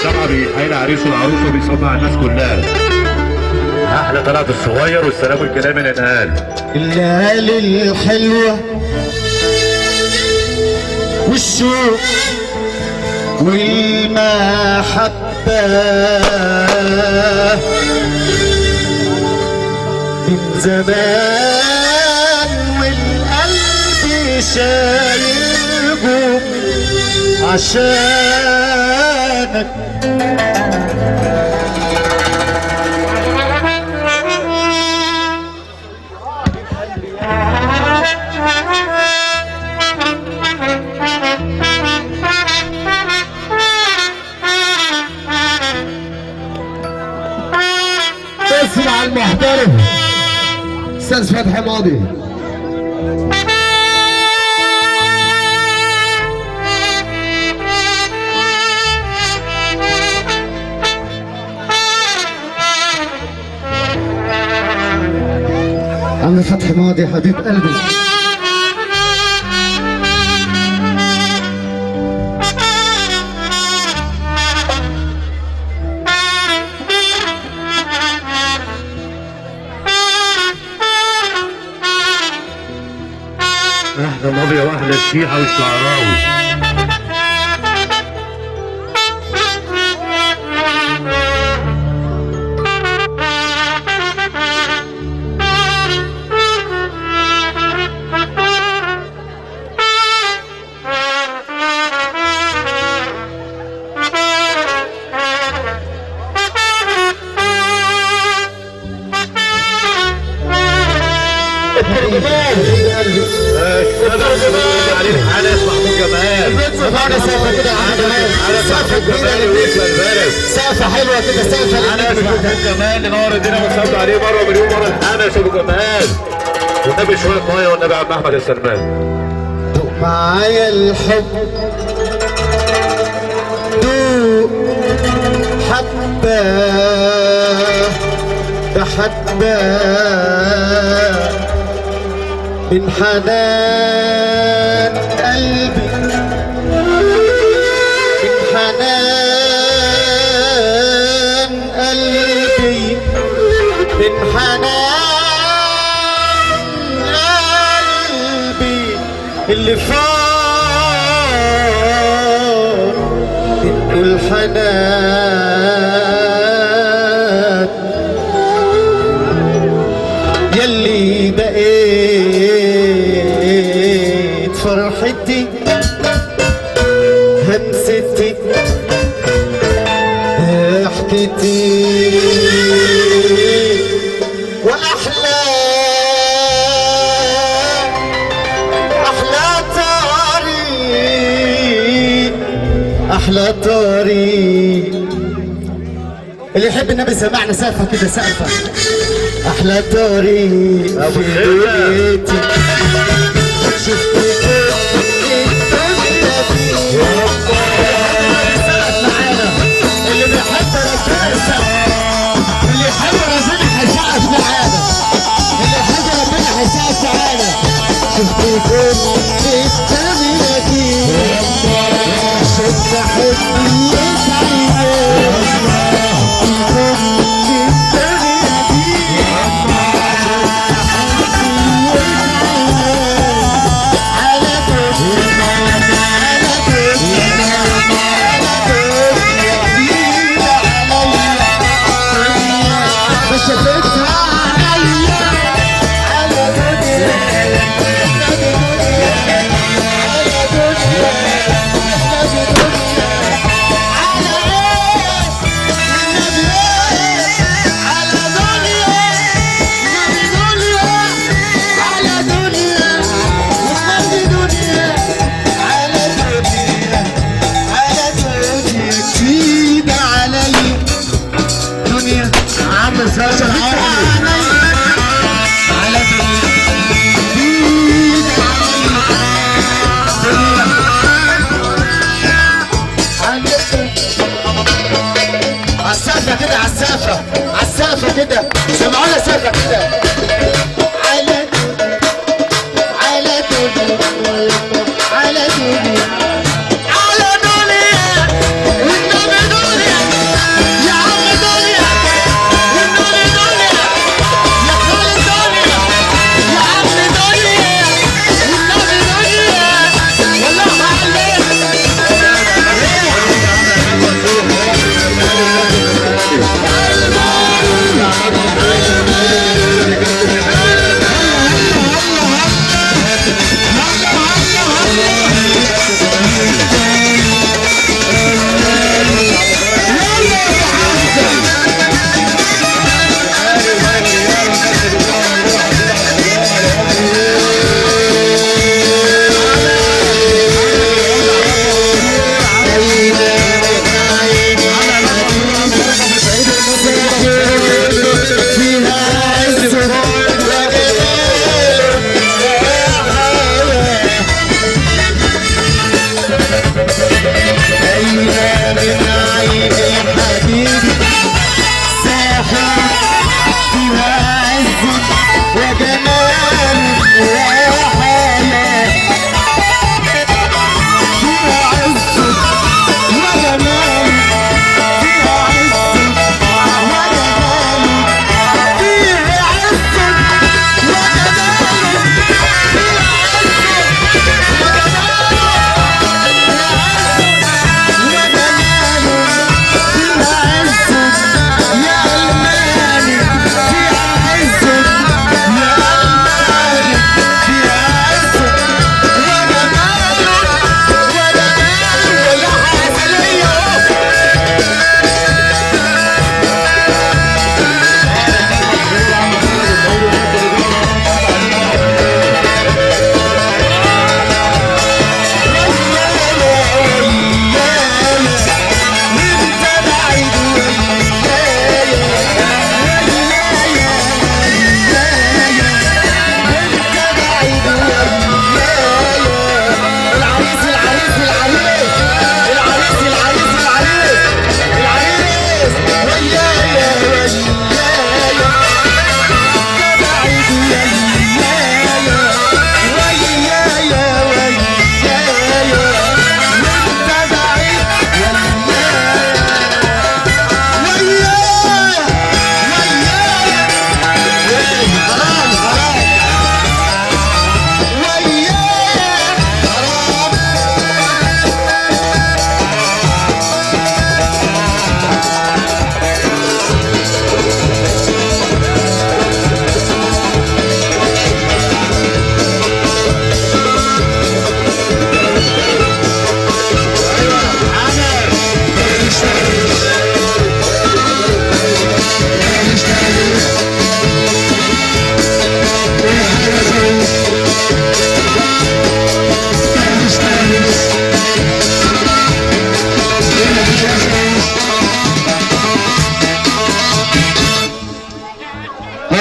السمعه بيحيي العريس والعروسه وبيسمع الناس كلها. احلى طلعت الصغير والسلام والكلام اللي اتقال. الليالي الحلوه والشوق والمحبه من زمان والقلب شايلهم عشانك. اسمع المحترف استاذ فتحي ماضي. عم فتحي ماضي حبيب قلبي. احلى ماضيه واحلى الشيحه والشعراوي. عليه الحنس محمود جمال. سمعنا سقفه كده يا عم جمال. سقفه جمال ويسلم البلد. سقفه حلوه كده سقفه الحنس محمود جمال نور الدنيا ونصب عليه مره مليون مره. الحنس ابو جمال والنبي شويه ميه والنبي عم احمد السلمان. دوق معايا الحب دوق حبه بحبه من حنان قلبي من حنان قلبي من حنان قلبي اللي فوق من الحنان يلي بقيت فرحتي همستي ضحكتي واحلى طريق احلى طريق. اللي يحب النبي سمعنا سقفه كده سقفه. احلى طريق في دنيتي شفت الدنيا دي. سقف معانا اللي بيحب ربنا يسقف. اللي يحب ربنا هيسقف معانا. اللي يحب ربنا هيسقف معانا. شفت الدنيا دي شفت حبي عالسقفة كده سمعونا سقفة كده. على دنيا على دنيا على دنيا والنبي دنيا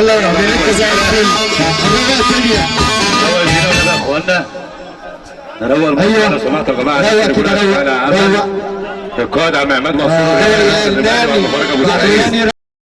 الله يهديك زي الفل. حبيبي ثانيه روق الزينة يا اخوانا. نروق الموضوع لو سمحتوا يا جماعه. روق كده، روق القائد عم عماد منصور. يا